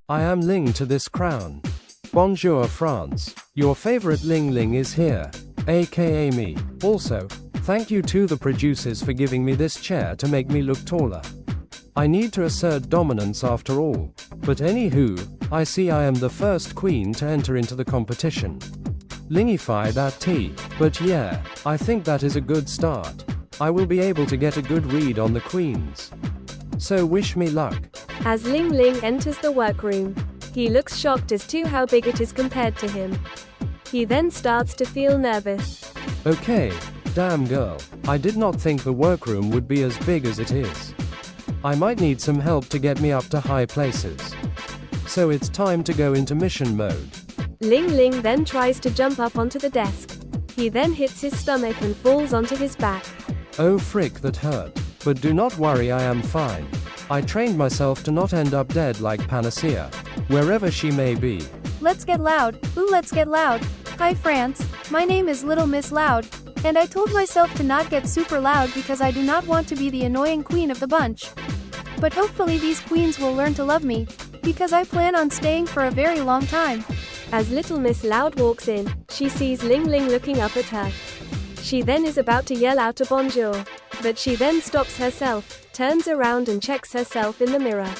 I am Ling to this crown. Bonjour France. Your favorite Ling Ling is here. AKA me. Also, thank you to the producers for giving me this chair to make me look taller. I need to assert dominance after all. But anywho, I see I am the first queen to enter into the competition. Lingify that tea. But yeah, I think that is a good start. I will be able to get a good read on the queens. So wish me luck. As Ling Ling enters the workroom, he looks shocked as to how big it is compared to him. He then starts to feel nervous. Okay, damn girl, I did not think the workroom would be as big as it is. I might need some help to get me up to high places. So it's time to go into mission mode. Ling Ling then tries to jump up onto the desk. He then hits his stomach and falls onto his back. Oh frick, that hurt. But do not worry, I am fine. I trained myself to not end up dead like Panacea, wherever she may be. Let's get loud. Ooh, let's get loud. Hi France, my name is Little Miss Loud, and I told myself to not get super loud because I do not want to be the annoying queen of the bunch. But hopefully these queens will learn to love me, because I plan on staying for a very long time. As Little Miss Loud walks in, she sees Ling Ling looking up at her. She then is about to yell out a bonjour, but she then stops herself, turns around and checks herself in the mirror,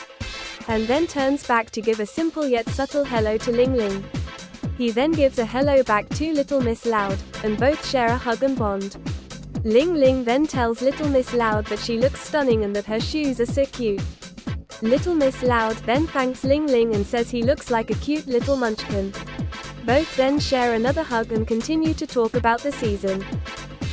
and then turns back to give a simple yet subtle hello to Ling Ling. He then gives a hello back to Little Miss Loud, and both share a hug and bond. Ling Ling then tells Little Miss Loud that she looks stunning and that her shoes are so cute. Little Miss Loud then thanks Ling Ling and says he looks like a cute little munchkin. Both then share another hug and continue to talk about the season.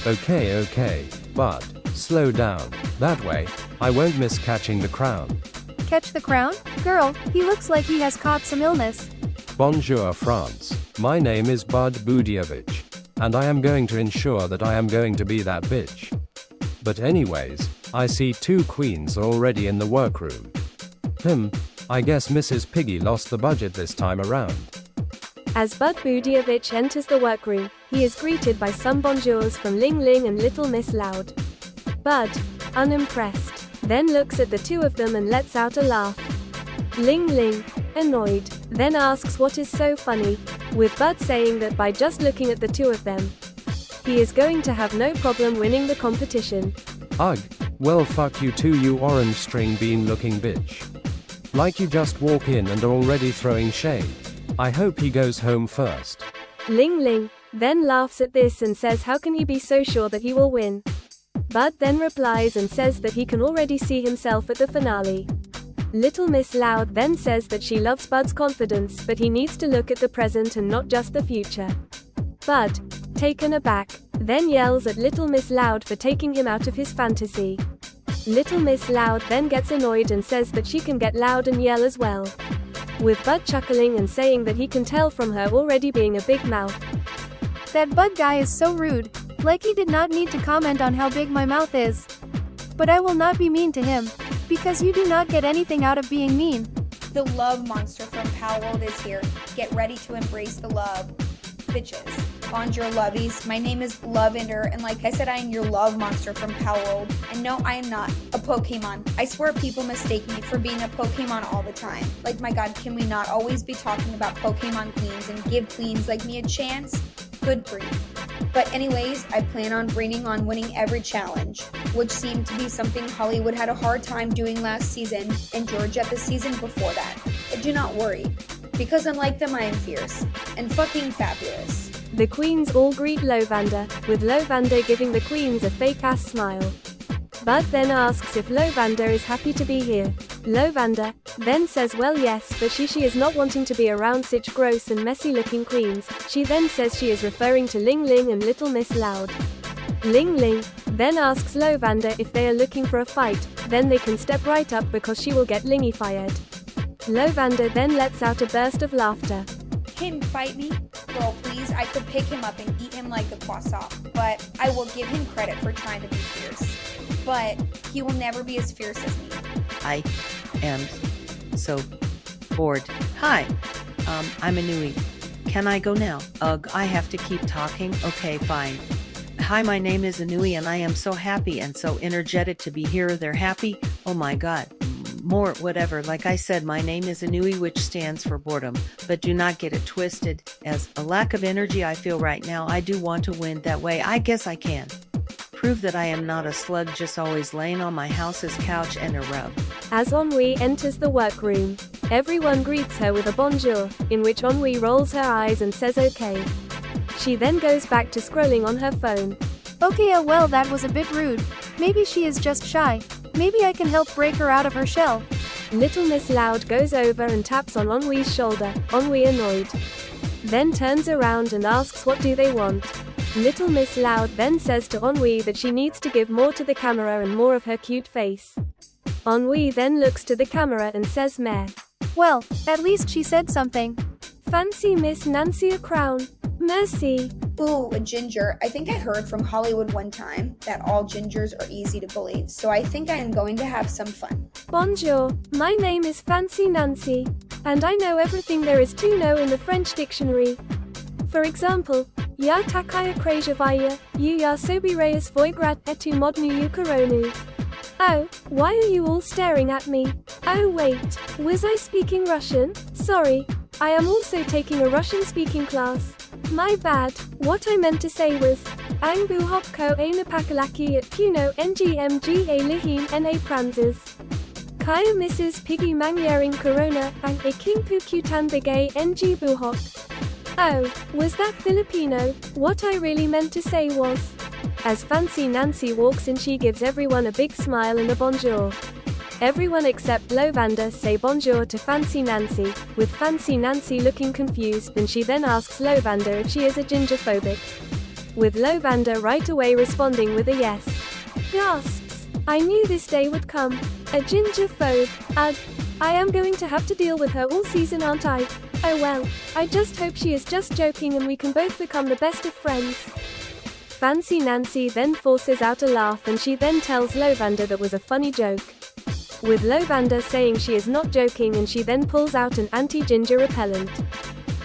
Okay, but slow down. That way, I won't miss catching the crown. Catch the crown? Girl, he looks like he has caught some illness. Bonjour France. My name is Bud Budievich, and I am going to ensure that I am going to be that bitch. But anyways, I see two queens already in the workroom. I guess Mrs. Piggy lost the budget this time around. As Bud Budievich enters the workroom, he is greeted by some bonjours from Ling Ling and Little Miss Loud. Bud, unimpressed, then looks at the two of them and lets out a laugh. Ling Ling, annoyed, then asks what is so funny, with Bud saying that by just looking at the two of them, he is going to have no problem winning the competition. Ugh, well fuck you too, you orange string bean looking bitch. Like you just walk in and are already throwing shade. I hope he goes home first. Ling Ling then laughs at this and says how can he be so sure that he will win? Bud then replies and says that he can already see himself at the finale. Little Miss Loud then says that she loves Bud's confidence, but he needs to look at the present and not just the future. Bud, taken aback, then yells at Little Miss Loud for taking him out of his fantasy. Little Miss Loud then gets annoyed and says that she can get loud and yell as well, with Bud chuckling and saying that he can tell from her already being a big mouth. That Bud guy is so rude, like he did not need to comment on how big my mouth is. But I will not be mean to him, because you do not get anything out of being mean. The love monster from Palworld is here. Get ready to embrace the love. Bitches. Bonjour lovies, my name is Lavender, and like I said, I am your love monster from Palworld. And no, I am not a Pokemon. I swear people mistake me for being a Pokemon all the time. Like my god, can we not always be talking about Pokemon queens and give queens like me a chance? Good grief. But anyways, I plan on bringing on winning every challenge, which seemed to be something Hollywood had a hard time doing last season, and Georgia the season before that. But do not worry, because unlike them I am fierce, and fucking fabulous. The queens all greet Lovander, with Lovander giving the queens a fake-ass smile. Bud then asks if Lovander is happy to be here. Lovander then says well yes, but she is not wanting to be around such gross and messy looking queens. She then says she is referring to Ling Ling and Little Miss Loud. Ling Ling then asks Lovander if they are looking for a fight, then they can step right up because she will get Lingified. Lovander then lets out a burst of laughter. Him fight me? Girl, please, I could pick him up and eat him like a croissant, but I will give him credit for trying to be fierce. But he will never be as fierce as me. I am so bored. Hi, I'm Anui. Can I go now? Ugh, I have to keep talking? Okay, fine. Hi, my name is Anui and I am so happy and so energetic to be here. They're happy? Oh my god. more, whatever. Like I said, my name is Anui, which stands for boredom, but do not get it twisted as a lack of energy I feel right now. I do want to win that way. I guess I can. Prove that I am not a slug just always laying on my house's couch and a rub. As Ennui enters the workroom, everyone greets her with a bonjour, in which Ennui rolls her eyes and says okay. She then goes back to scrolling on her phone. Okay, well, that was a bit rude. Maybe she is just shy. Maybe I can help break her out of her shell. Little Miss Loud goes over and taps on Ennui's shoulder, Ennui annoyed. Then turns around and asks what do they want. Little Miss Loud then says to Ennui that she needs to give more to the camera and more of her cute face. Ennui then looks to the camera and says meh. Well, at least she said something. Fancy Miss Nancy a crown. Mercy. Ooh, a ginger. I think I heard from Hollywood one time that all gingers are easy to bully, so I think I am going to have some fun. Bonjour, my name is Fancy Nancy, and I know everything there is to know in the French dictionary. For example, ya takaya krajavaya, you ya sobirayas voigrat etu modnu you koronu. Oh, why are you all staring at me? Oh wait, was I speaking Russian? Sorry, I am also taking a Russian-speaking class. My bad, what I meant to say was, Ang buhopko a napakalaki at puno ngmg a lihin na pranzes. Kaya Mrs. Piggy mangyering corona ang a kingpu kutan bigay ng buhok. Oh, was that Filipino? What I really meant to say was. As Fancy Nancy walks in, she gives everyone a big smile and a bonjour. Everyone except Lovander say bonjour to Fancy Nancy, with Fancy Nancy looking confused, and she then asks Lovander if she is a gingerphobic. With Lovander right away responding with a yes. Gasps! I knew this day would come. A gingerphobe. Ugh. I am going to have to deal with her all season, aren't I? Oh well, I just hope she is just joking and we can both become the best of friends. Fancy Nancy then forces out a laugh and she then tells Lovander that was a funny joke. With Lovander saying she is not joking, and she then pulls out an anti-ginger repellent.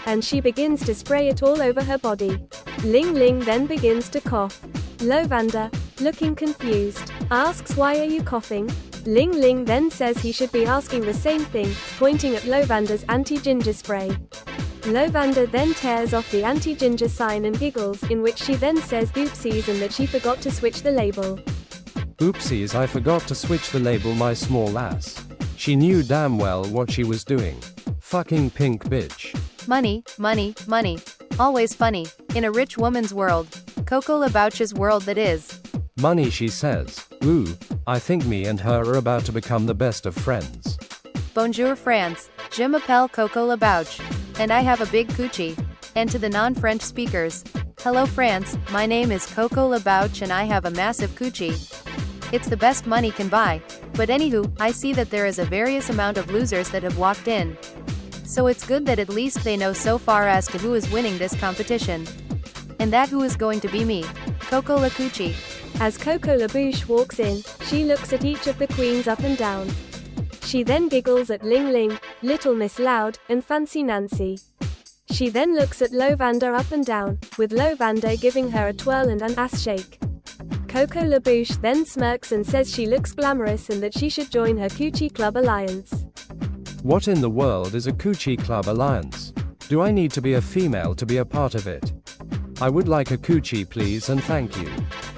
And she begins to spray it all over her body. Ling Ling then begins to cough. Lovander, looking confused, asks why are you coughing? Ling Ling then says he should be asking the same thing, pointing at Lovander's anti-ginger spray. Lovander then tears off the anti-ginger sign and giggles, in which she then says oopsies and that she forgot to switch the label. Oopsies, I forgot to switch the label, my small ass. She knew damn well what she was doing. Fucking pink bitch. Money, money, money. Always funny. In a rich woman's world. Coco Lebouch's world that is. Money, she says. Ooh, I think me and her are about to become the best of friends. Bonjour France, je m'appelle Coco Lebouch. And I have a big coochie. And to the non-French speakers. Hello France, my name is Coco Lebouch and I have a massive coochie. It's the best money can buy. But anywho, I see that there is a various amount of losers that have walked in. So it's good that at least they know so far as to who is winning this competition. And that who is going to be me. Coco La Coochie. As Coco Lebouche walks in, she looks at each of the queens up and down. She then giggles at Ling Ling, Little Miss Loud, and Fancy Nancy. She then looks at Lovander up and down, with Lovander giving her a twirl and an ass shake. Coco Lebouche then smirks and says she looks glamorous and that she should join her Coochie Club Alliance. What in the world is a Coochie Club Alliance? Do I need to be a female to be a part of it? I would like a coochie please and thank you.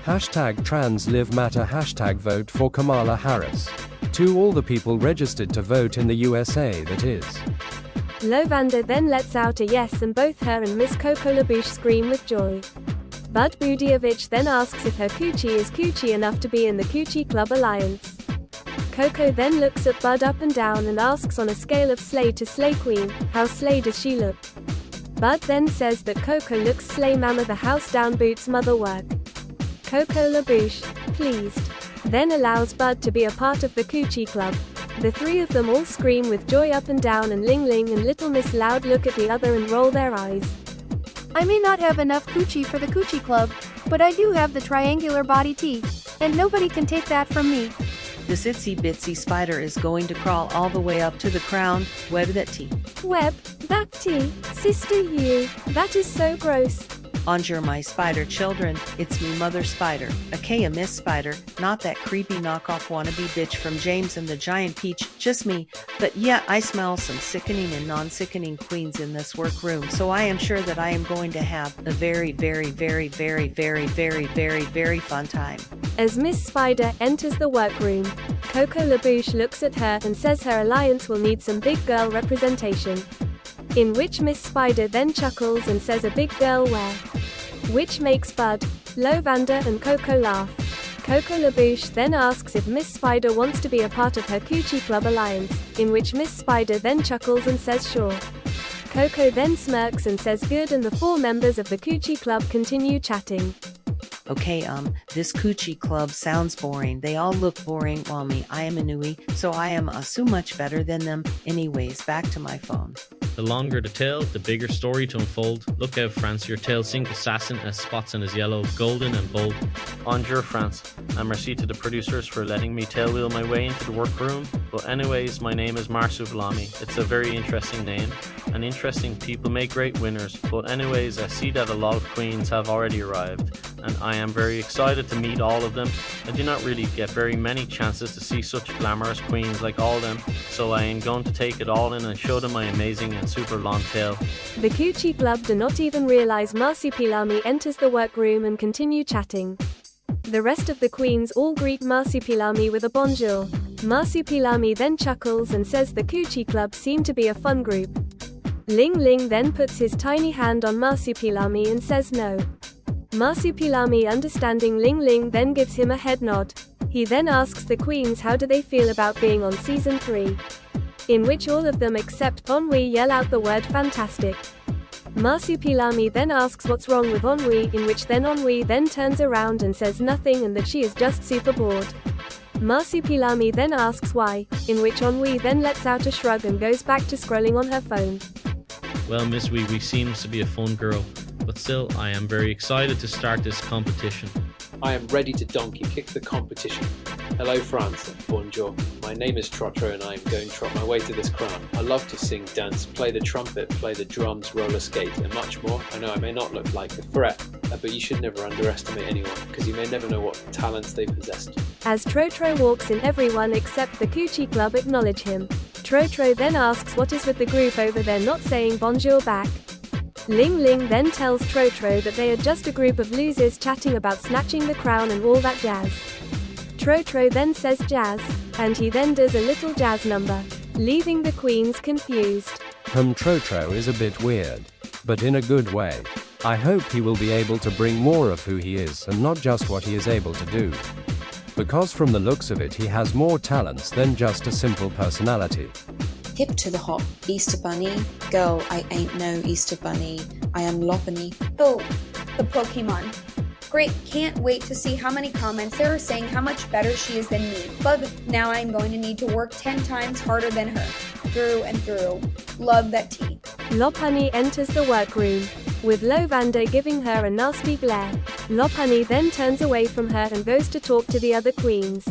Hashtag trans live matter, hashtag vote for Kamala Harris. To all the people registered to vote in the USA, that is. Lovander then lets out a yes and both her and Miss Coco Lebouche scream with joy. Bud Budievich then asks if her coochie is coochie enough to be in the Coochie Club Alliance. Coco then looks at Bud up and down and asks on a scale of slay to slay queen, how slay does she look? Bud then says that Coco looks slay mama, the house down boots mother work. Coco Lebouche, pleased, then allows Bud to be a part of the Coochie Club. The three of them all scream with joy up and down, and Ling Ling and Little Miss Loud look at the other and roll their eyes. I may not have enough coochie for the Coochie Club, but I do have the triangular body T, and nobody can take that from me. This itsy bitsy spider is going to crawl all the way up to the crown. Web that tea. Web, that tea, sister you, that is so gross. Bonjour, my spider children. It's me, Mother Spider, aka Miss Spider, not that creepy knockoff wannabe bitch from James and the Giant Peach, just me. But yeah, I smell some sickening and non-sickening queens in this workroom, so I am sure that I am going to have a very, very, very, very, very, very, very, very fun time. As Miss Spider enters the workroom, Coco LaBouche looks at her and says her alliance will need some big girl representation. In which Miss Spider then chuckles and says a big girl where? Which makes Bud, Lovander and Coco laugh. Coco LaBouche then asks if Miss Spider wants to be a part of her Coochie Club alliance, in which Miss Spider then chuckles and says sure. Coco then smirks and says good, and the 4 members of the Coochie Club continue chatting. Okay, this Coochie Club sounds boring. They all look boring, while me, I am Inui, so I am so much better than them. Anyways, back to my phone. The longer the tail, the bigger story to unfold. Look out, France, your tail sink assassin as spots in his yellow, golden and bold. Bonjour, France, and merci to the producers for letting me tailwheel my way into the workroom. But anyways, my name is Marsupilami. It's a very interesting name, and interesting people make great winners. But anyways, I see that a lot of queens have already arrived, and I am very excited to meet all of them. I do not really get very many chances to see such glamorous queens like all of them, so I am going to take it all in and show them my amazing and super long tail. The Coochie Club do not even realize Marsupilami enters the workroom and continue chatting. The rest of the queens all greet Marsupilami with a bonjour. Marsupilami then chuckles and says the Coochie Club seem to be a fun group. Ling Ling then puts his tiny hand on Marsupilami and says no. Marsupilami, understanding Ling Ling, then gives him a head nod. He then asks the queens how do they feel about being on season 3. In which all of them except Ennui yell out the word fantastic. Marsupilami then asks what's wrong with Ennui, in which then Ennui then turns around and says nothing and that she is just super bored. Marsupilami then asks why, in which Ennui then lets out a shrug and goes back to scrolling on her phone. Well, Miss Wee Wee seems to be a fun girl, but still, I am very excited to start this competition. I am ready to donkey kick the competition. Hello France, bonjour. My name is Trotro and I am going to trot my way to this crown. I love to sing, dance, play the trumpet, play the drums, roller skate and much more. I know I may not look like a threat, but you should never underestimate anyone because you may never know what talents they possessed. As Trotro walks in, everyone except the Coochie Club acknowledge him. Trotro then asks what is with the group over there not saying bonjour back. Ling Ling then tells Trotro that they are just a group of losers chatting about snatching the crown and all that jazz. Trotro then says jazz, and he then does a little jazz number, leaving the queens confused. Trotro is a bit weird, but in a good way. I hope he will be able to bring more of who he is and not just what he is able to do. Because from the looks of it he has more talents than just a simple personality. Hip to the hop, Easter Bunny. Girl, I ain't no Easter Bunny. I am Loppany. Oh, the Pokemon. Great, can't wait to see how many comments there are saying how much better she is than me. But now I'm going to need to work 10 times harder than her. Through and through. Love that tea. Lopunny enters the workroom, with Lovander giving her a nasty glare. Lopunny then turns away from her and goes to talk to the other queens.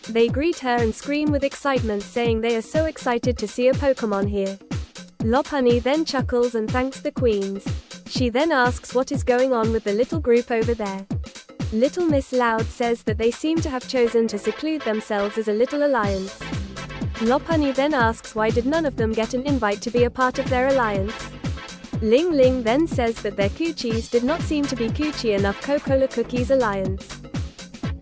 They greet her and scream with excitement, saying they are so excited to see a Pokemon here. Lopunny then chuckles and thanks the queens. She then asks what is going on with the little group over there. Little Miss Loud says that they seem to have chosen to seclude themselves as a little alliance. Lopunny then asks why did none of them get an invite to be a part of their alliance. Ling Ling then says that their coochies did not seem to be coochie enough Coca-Cola Cookies alliance.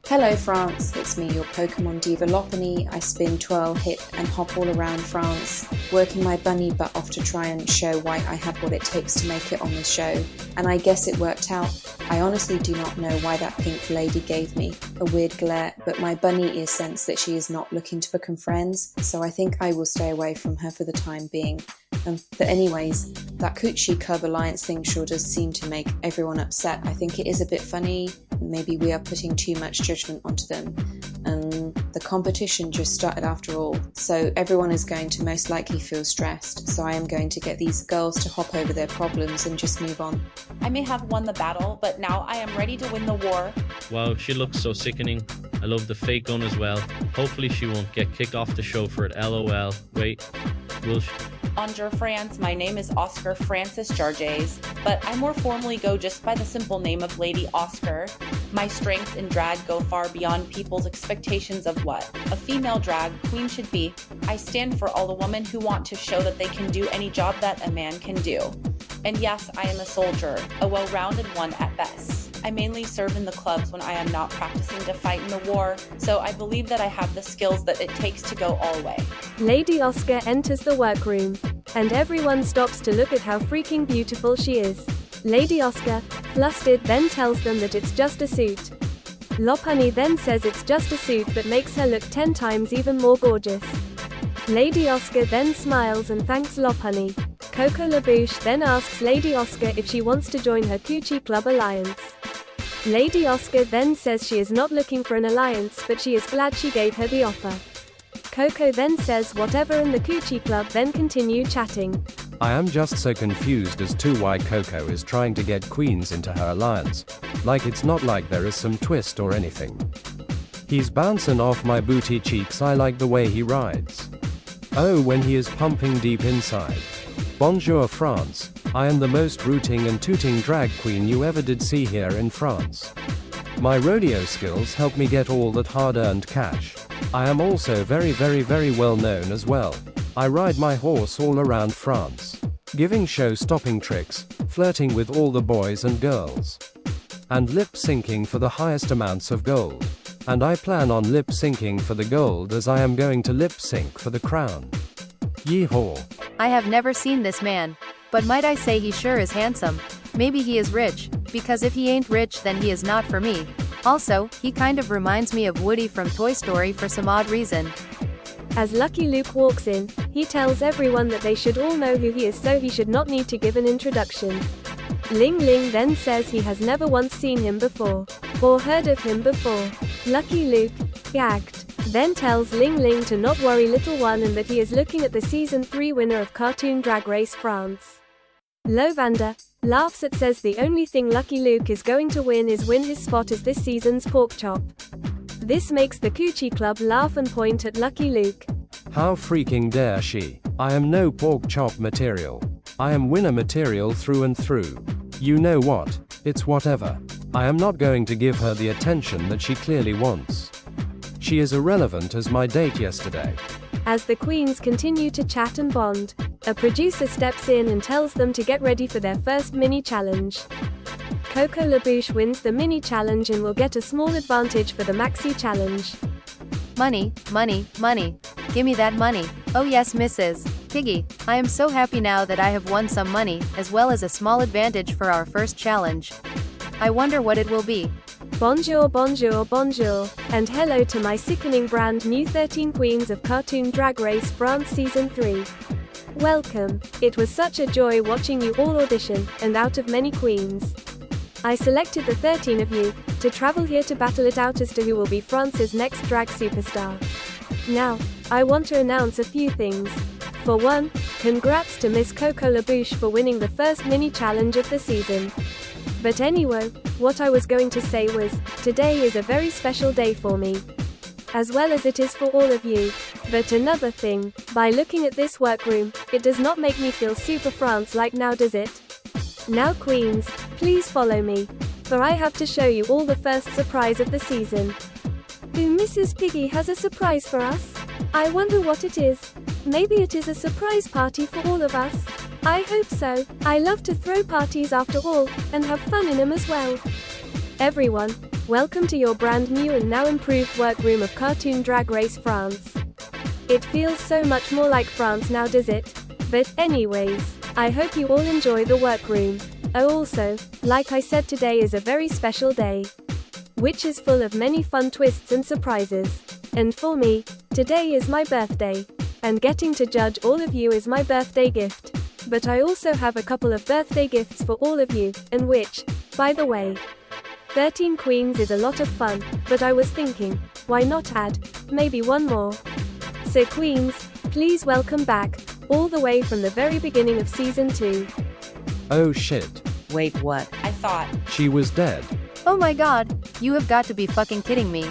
Hello France, it's me, your Pokemon diva Lopunny. I spin, twirl, hip and hop all around France, working my bunny butt off to try and show why I have what it takes to make it on the show. And I guess it worked out. I honestly do not know why that pink lady gave me a weird glare, but my bunny ears sense that she is not looking to become friends, so I think I will stay away from her for the time being. But anyways, that Coochie Club Alliance thing sure does seem to make everyone upset. I think it is a bit funny. Maybe we are putting too much judgment onto them. The competition just started after all, so everyone is going to most likely feel stressed. So I am going to get these girls to hop over their problems and just move on. I may have won the battle, but now I am ready to win the war. Wow, she looks so sickening. I love the fake gun as well. Hopefully she won't get kicked off the show for it, LOL. Wait, will she? Bonjour France, my name is Oscar Francis Jarges, but I more formally go just by the simple name of Lady Oscar. My strengths in drag go far beyond people's expectations of what a female drag queen should be. I stand for all the women who want to show that they can do any job that a man can do. And yes, I am a soldier, a well-rounded one at best. I mainly serve in the clubs when I am not practicing to fight in the war, so I believe that I have the skills that it takes to go all the way. Lady Oscar enters the workroom, and everyone stops to look at how freaking beautiful she is. Lady Oscar, flustered, then tells them that it's just a suit. Lopunny then says it's just a suit that makes her look 10 times even more gorgeous. Lady Oscar then smiles and thanks Lopunny. Coco LaBouche then asks Lady Oscar if she wants to join her Coochie Club alliance. Lady Oscar then says she is not looking for an alliance, but she is glad she gave her the offer. Coco then says whatever, and the Coochie Club then continue chatting. I am just so confused as to why Coco is trying to get queens into her alliance. Like, it's not like there is some twist or anything. He's bouncing off my booty cheeks. I like the way he rides. Oh, when he is pumping deep inside. Bonjour France, I am the most rooting and tooting drag queen you ever did see here in France. My rodeo skills help me get all that hard-earned cash. I am also very well known as well. I ride my horse all around France, giving show-stopping tricks, flirting with all the boys and girls, and lip-syncing for the highest amounts of gold. And I plan on lip-syncing for the gold, as I am going to lip-sync for the crown. Yeehaw. I have never seen this man, but might I say he sure is handsome. Maybe he is rich, because if he ain't rich then he is not for me. Also, he kind of reminds me of Woody from Toy Story for some odd reason. As Lucky Luke walks in, he tells everyone that they should all know who he is, so he should not need to give an introduction. Ling Ling then says he has never once seen him before, or heard of him before. Lucky Luke, gagged, then tells Ling Ling to not worry, little one, and that he is looking at the Season 3 winner of Cartoon Drag Race France. Lovander laughs at says the only thing Lucky Luke is going to win is win his spot as this season's pork chop. This makes the Coochie Club laugh and point at Lucky Luke. How freaking dare she? I am no pork chop material. I am winner material through and through. You know what? It's whatever. I am not going to give her the attention that she clearly wants. She is irrelevant as my date yesterday. As the queens continue to chat and bond, a producer steps in and tells them to get ready for their first mini challenge. Coco LaBouche wins the mini challenge and will get a small advantage for the maxi challenge. Money, money, money. Gimme that money. Oh yes, Mrs. Piggy, I am so happy now that I have won some money, as well as a small advantage for our first challenge. I wonder what it will be. Bonjour, bonjour, bonjour, and hello to my sickening brand new 13 Queens of Cartoon Drag Race France Season 3. Welcome. It was such a joy watching you all audition, and out of many queens, I selected the 13 of you to travel here to battle it out as to who will be France's next drag superstar. Now, I want to announce a few things. For one, congrats to Miss Coco LaBouche for winning the first mini challenge of the season. But anyway, what I was going to say was, today is a very special day for me, as well as it is for all of you. But another thing, by looking at this workroom, it does not make me feel super France like now, does it? Now queens, please follow me, for I have to show you all the first surprise of the season. Ooh, Mrs. Piggy has a surprise for us. I wonder what it is. Maybe it is a surprise party for all of us. I hope so. I love to throw parties after all, and have fun in them as well. Everyone, welcome to your brand new and now improved workroom of Cartoon Drag Race France. It feels so much more like France now, does it? But anyways, I hope you all enjoy the workroom. Oh, also, like I said, today is a very special day, which is full of many fun twists and surprises. And for me, today is my birthday, and getting to judge all of you is my birthday gift. But I also have a couple of birthday gifts for all of you, and which, by the way, 13 Queens is a lot of fun, but I was thinking, why not add maybe one more? So Queens, please welcome back, all the way from the very beginning of Season 2. Oh shit. Wait, what? I thought, She was dead. Oh my god, you have got to be fucking kidding me.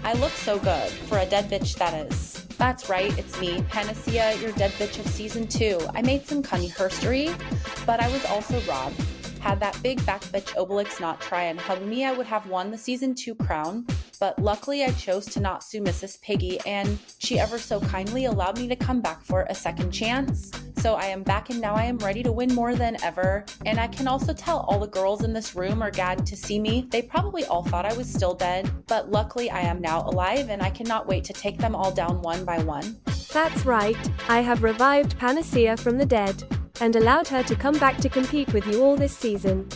I look so good, for a dead bitch that is. That's right, it's me, Panacea, your dead bitch of season 2. I made some cunny herstory, but I was also robbed. Had that big back bitch Obelix not try and hug me, I would have won the season 2 crown, but luckily I chose to not sue Mrs. Piggy, and she ever so kindly allowed me to come back for a second chance. So I am back and now I am ready to win more than ever, and I can also tell all the girls in this room are gagged to see me. They probably all thought I was still dead, but luckily I am now alive and I cannot wait to take them all down one by one. That's right, I have revived Panacea from the dead, and allowed her to come back to compete with you all this season.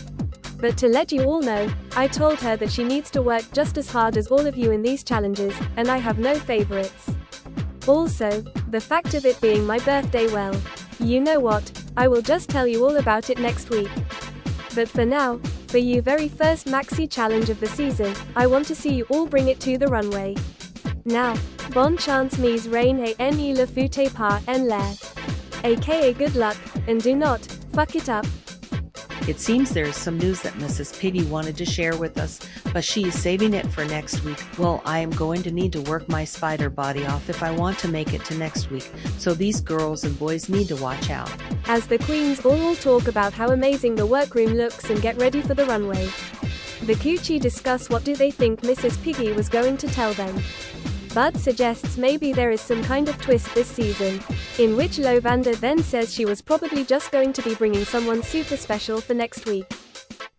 But to let you all know, I told her that she needs to work just as hard as all of you in these challenges, and I have no favorites. Also, the fact of it being my birthday, well, you know what, I will just tell you all about it next week. But for now, for you very first maxi challenge of the season, I want to see you all bring it to the runway. Now, bonne chance mise reine et ne le foutez pas en l'air. AKA good luck, and do not fuck it up. It seems there is some news that Mrs. Piggy wanted to share with us, but she is saving it for next week. Well, I am going to need to work my spider body off if I want to make it to next week, so these girls and boys need to watch out. As the queens all talk about how amazing the workroom looks and get ready for the runway, the Coochie discuss what do they think Mrs. Piggy was going to tell them. Bud suggests maybe there is some kind of twist this season, in which Lavender then says she was probably just going to be bringing someone super special for next week.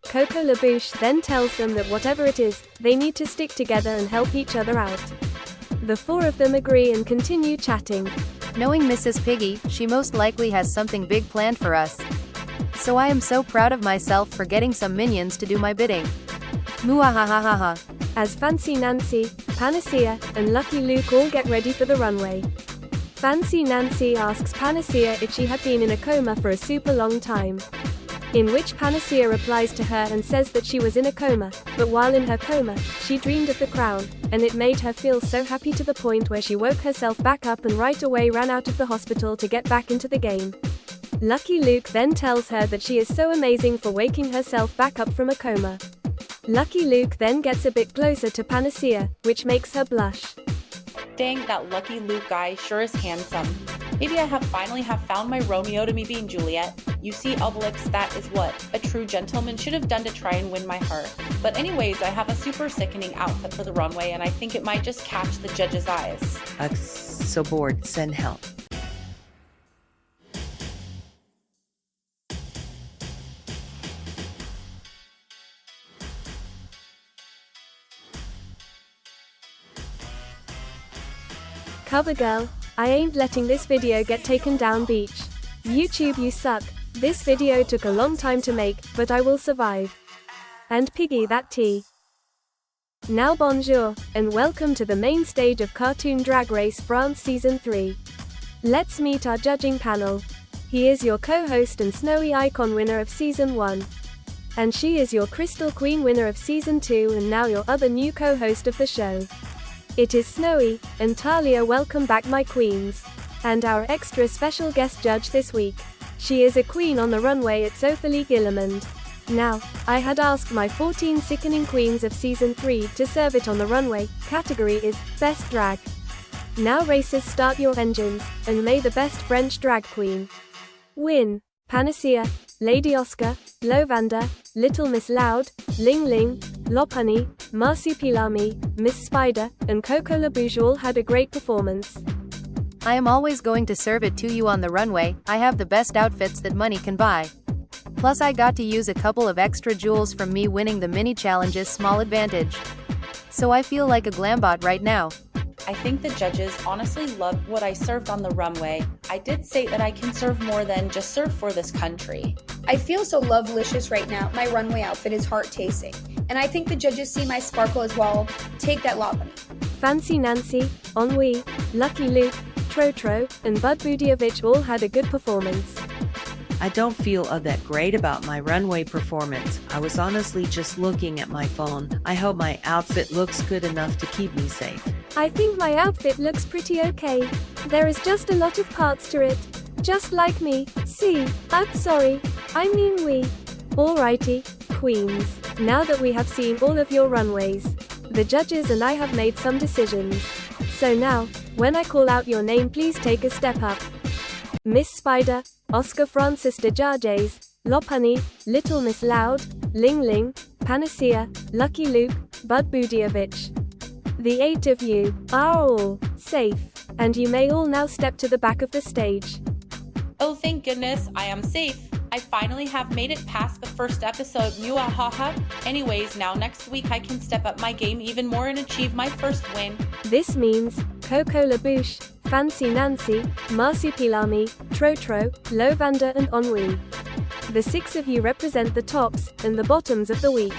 Coco LaBouche then tells them that whatever it is, they need to stick together and help each other out. The four of them agree and continue chatting. Knowing Mrs. Piggy, she most likely has something big planned for us. So I am so proud of myself for getting some minions to do my bidding. Muahahaha. As Fancy Nancy, Panacea, and Lucky Luke all get ready for the runway. Fancy Nancy asks Panacea if she had been in a coma for a super long time. In which Panacea replies to her and says that she was in a coma, but while in her coma, she dreamed of the crown, and it made her feel so happy to the point where she woke herself back up and right away ran out of the hospital to get back into the game. Lucky Luke then tells her that she is so amazing for waking herself back up from a coma. Lucky Luke then gets a bit closer to Panacea, which makes her blush. Dang, that Lucky Luke guy sure is handsome. Maybe I finally have found my Romeo to me being Juliet. You see, Obelix, that is what a true gentleman should have done to try and win my heart. But anyways, I have a super sickening outfit for the runway and I think it might just catch the judge's eyes. So bored, send help. Cover girl, I ain't letting this video get taken down beach. YouTube you suck, this video took a long time to make, but I will survive. And Piggy that tea. Now bonjour, and welcome to the main stage of Cartoon Drag Race France Season 3. Let's meet our judging panel. He is your co-host and Snowy Icon winner of Season 1. And she is your Crystal Queen winner of Season 2 and now your other new co-host of the show. It is Snowy, and Talia. Welcome back my queens. And our extra special guest judge this week. She is a queen on the runway at Sophie Gilliland. Now, I had asked my 14 sickening queens of Season 3 to serve it on the runway. Category is Best Drag. Now racers, start your engines, and may the best French drag queen win. Panacea, Lady Oscar, Lavender, Little Miss Loud, Ling Ling, Lopunny, Marsupilami, Miss Spider, and Coco LaBouche all had a great performance. I am always going to serve it to you on the runway. I have the best outfits that money can buy. Plus I got to use a couple of extra jewels from me winning the mini challenge's small advantage. So I feel like a glambot right now. I think the judges honestly loved what I served on the runway. I did say that I can serve more than just serve for this country. I feel so lovelicious right now. My runway outfit is heart-tasting. And I think the judges see my sparkle as well. Take that, Lopunny. Fancy Nancy, Ennui, Lucky Luke, Trotro, and Bud Budievich all had a good performance. I don't feel that great about my runway performance. I was honestly just looking at my phone. I hope my outfit looks good enough to keep me safe. I think my outfit looks pretty okay. There is just a lot of parts to it. Just like me. See, I'm sorry. I mean we. Alrighty, queens. Now that we have seen all of your runways, the judges and I have made some decisions. So now, when I call out your name, please take a step up. Miss Spider, Oscar Francis de Jarges, Lopunny, Little Miss Loud, Ling Ling, Panacea, Lucky Luke, Bud Budievich. The 8 of you are all safe, and you may all now step to the back of the stage. Oh, thank goodness, I am safe. I finally have made it past the first episode, Muahaha. Anyways, now next week I can step up my game even more and achieve my first win. This means Coco LaBouche, Fancy Nancy, Marsupilami, Trotro, Lovander and Ennui. The 6 of you represent the tops and the bottoms of the week.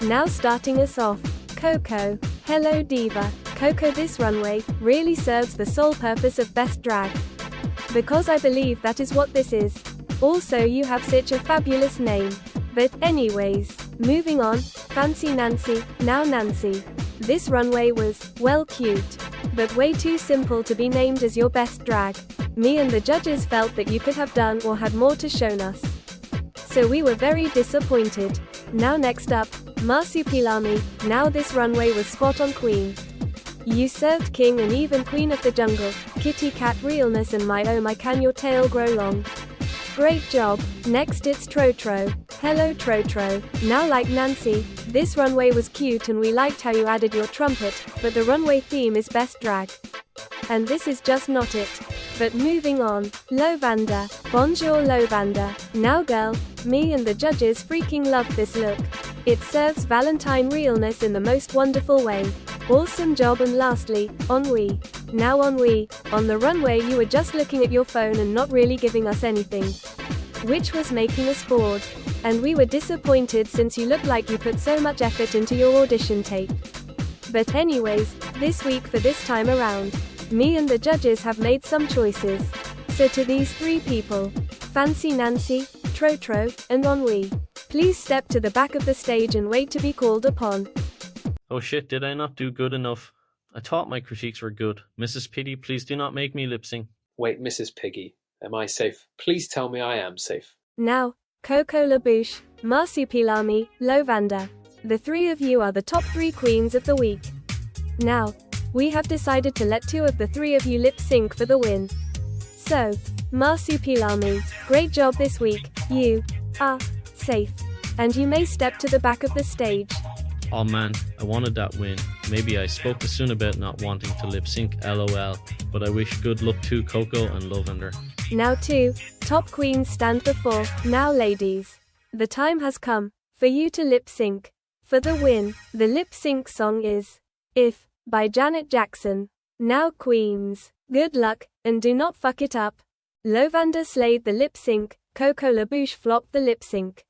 Now starting us off, Coco. Hello Diva. Coco, this runway really serves the sole purpose of best drag. Because I believe that is what this is. Also, you have such a fabulous name. But anyways, moving on, Fancy Nancy, now Nancy. This runway was, well, cute, but way too simple to be named as your best drag. Me and the judges felt that you could have done or had more to shown us. So we were very disappointed. Now next up, Marsupilami. Now this runway was spot on queen. You served king and even queen of the jungle, kitty cat realness and my oh my can your tail grow long. Great job. Next it's Trotro. Hello Trotro. Now like Nancy, this runway was cute and we liked how you added your trumpet, but the runway theme is best drag. And this is just not it. But moving on, Lovander. Bonjour Lovander. Now girl, me and the judges freaking love this look. It serves Valentine realness in the most wonderful way. Awesome job. And lastly, Ennui. Now Ennui, on the runway you were just looking at your phone and not really giving us anything. Which was making us bored. And we were disappointed since you looked like you put so much effort into your audition tape. But anyways, this week for this time around, me and the judges have made some choices. So to these 3 people, Fancy Nancy, Trotro, and Ennui, please step to the back of the stage and wait to be called upon. Oh shit, did I not do good enough? I thought my critiques were good. Mrs. Piggy, please do not make me lip sync. Wait, Mrs. Piggy, am I safe? Please tell me I am safe. Now, Coco LaBouche, Marsupilami, Lovander. The 3 of you are the top 3 queens of the week. Now, we have decided to let 2 of the 3 of you lip sync for the win. So, Marsupilami, great job this week, you are safe. And you may step to the back of the stage. Oh man, I wanted that win. Maybe I spoke too soon about not wanting to lip sync, lol. But I wish good luck to Coco and Lovander. Now 2 top queens stand before. Now ladies, the time has come for you to lip sync. For the win, the lip sync song is If by Janet Jackson. Now queens, good luck, and do not fuck it up. Lovander slayed the lip sync, Coco LaBouche flopped the lip sync.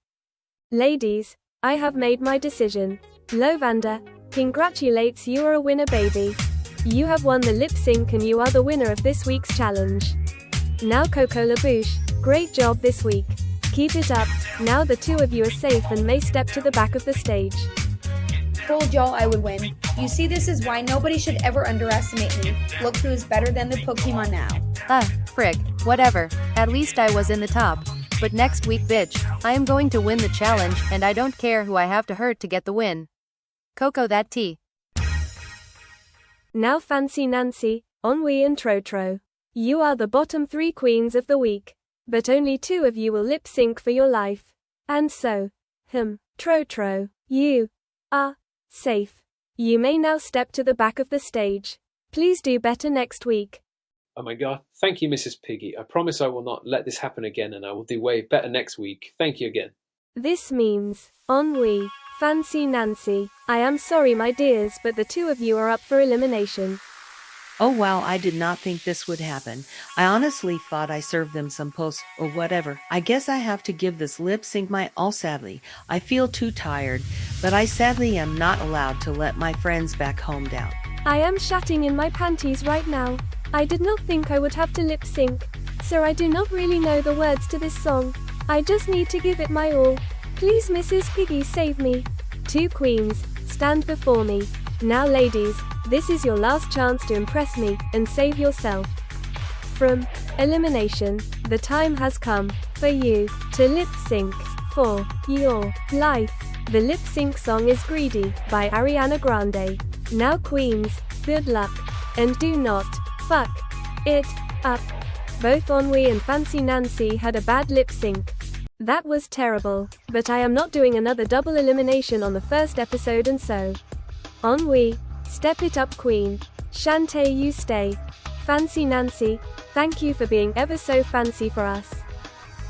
Ladies, I have made my decision. Lovander, congratulates, you are a winner baby. You have won the lip sync and you are the winner of this week's challenge. Now Coco LaBouche, great job this week. Keep it up. Now the 2 of you are safe and may step to the back of the stage. Told y'all I would win. You see, this is why nobody should ever underestimate me. Look who's better than the Pokemon now. Frig, whatever. At least I was in the top. But next week, bitch, I am going to win the challenge, and I don't care who I have to hurt to get the win. Coco that tea. Now Fancy Nancy, Ennui and Trotro. You are the bottom 3 queens of the week. But only 2 of you will lip sync for your life. And so, Trotro, you are safe. You may now step to the back of the stage. Please do better next week. Oh my god, thank you, Mrs. Piggy. I promise I will not let this happen again and I will do way better next week. Thank you again. This means, Ennui, Fancy Nancy. I am sorry my dears, but the 2 of you are up for elimination. Oh wow, I did not think this would happen. I honestly thought I served them some post or whatever. I guess I have to give this lip sync my all sadly. I feel too tired, but I sadly am not allowed to let my friends back home down. I am shatting in my panties right now. I did not think I would have to lip sync, so I do not really know the words to this song. I just need to give it my all. Please Mrs. Piggy save me. 2 queens, stand before me. Now ladies, this is your last chance to impress me and save yourself from elimination. The time has come for you to lip sync for your life. The lip sync song is Greedy by Ariana Grande. Now queens, good luck. And do not fuck it up. Both Ennui and Fancy Nancy had a bad lip sync. That was terrible, but I am not doing another double elimination on the first episode, and so Ennui, step it up queen. Shantae, you stay. Fancy Nancy, thank you for being ever so fancy for us.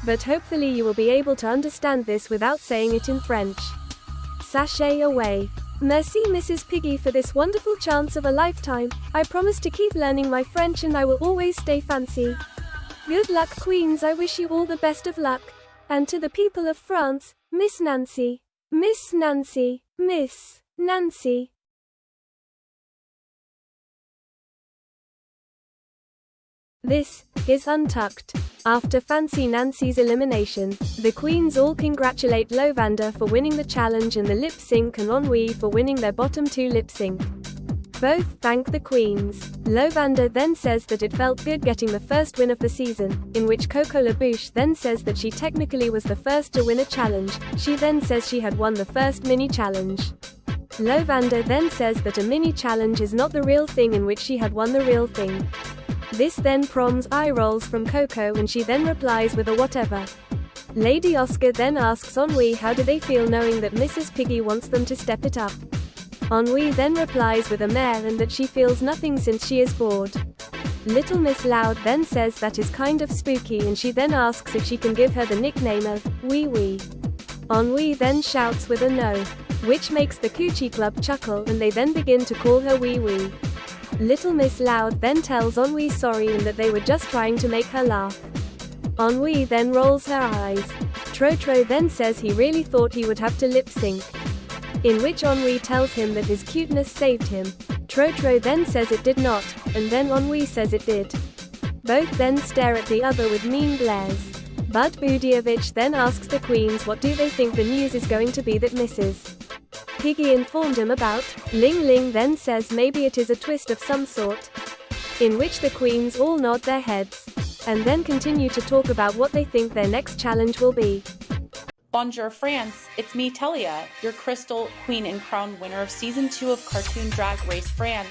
But hopefully you will be able to understand this without saying it in French. Sashay away. Merci Mrs. Piggy for this wonderful chance of a lifetime. I promise to keep learning my French and I will always stay fancy. Good luck queens, I wish you all the best of luck. And to the people of France, Miss Nancy. Miss Nancy. Miss Nancy. This is Untucked. After Fancy Nancy's elimination, the queens all congratulate Lavender for winning the challenge and the lip sync, and Ennui for winning their bottom 2 lip sync. Both thank the queens. Lavender then says that it felt good getting the first win of the season, in which Coco LaBouche then says that she technically was the first to win a challenge. She then says she had won the first mini challenge. Lavender then says that a mini challenge is not the real thing, in which she had won the real thing. This then prompts eye rolls from Coco, and she then replies with a whatever. Lady Oscar then asks Ennui how do they feel knowing that Mrs. Piggy wants them to step it up. Ennui then replies with a mare and that she feels nothing since she is bored. Little Miss Loud then says that is kind of spooky, and she then asks if she can give her the nickname of Wee Wee. Ennui then shouts with a no, which makes the Coochie Club chuckle, and they then begin to call her Wee Wee. Little Miss Loud then tells Ennui sorry and that they were just trying to make her laugh. Ennui then rolls her eyes. Trotro then says he really thought he would have to lip sync, in which Ennui tells him that his cuteness saved him. Trotro then says it did not, and then Ennui says it did. Both then stare at the other with mean glares. Bud Budievich then asks the queens what do they think the news is going to be that Mrs. Piggy informed him about. Ling Ling then says maybe it is a twist of some sort, in which the queens all nod their heads, and then continue to talk about what they think their next challenge will be. Bonjour France, it's me Telia, your Crystal Queen and Crown winner of Season 2 of Cartoon Drag Race France.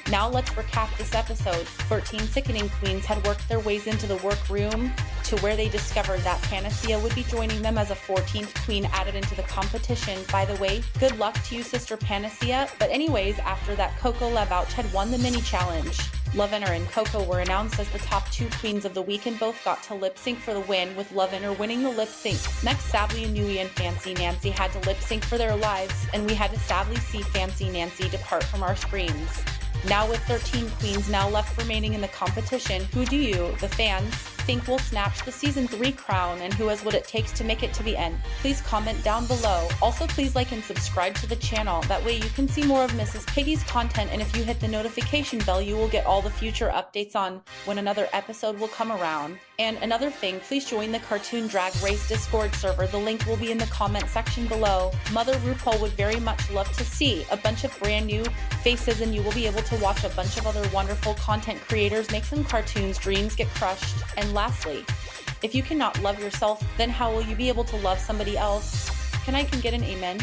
Now let's recap this episode. 13 sickening queens had worked their ways into the workroom to where they discovered that Panacea would be joining them as a 14th queen added into the competition. By the way, good luck to you, Sister Panacea. But anyways, after that, Coco LaBouche had won the mini challenge. Lavender and Coco were announced as the top 2 queens of the week and both got to lip sync for the win, with Lavender winning the lip sync. Next, sadly, Ennui and Fancy Nancy had to lip sync for their lives, and we had to sadly see Fancy Nancy depart from our screens. Now with 13 queens now left remaining in the competition, who do you, the fans, think will snatch the Season 3 crown, and who has what it takes to make it to the end? Please comment down below. Also, please like and subscribe to the channel. That way you can see more of Mrs. Piggy's content, and if you hit the notification bell, you will get all the future updates on when another episode will come around. And another thing, please join the Cartoon Drag Race Discord server. The link will be in the comment section below. Mother RuPaul would very much love to see a bunch of brand new faces, and you will be able to watch a bunch of other wonderful content creators make some cartoons, dreams get crushed. And lastly, if you cannot love yourself, then how will you be able to love somebody else? Can I get an amen?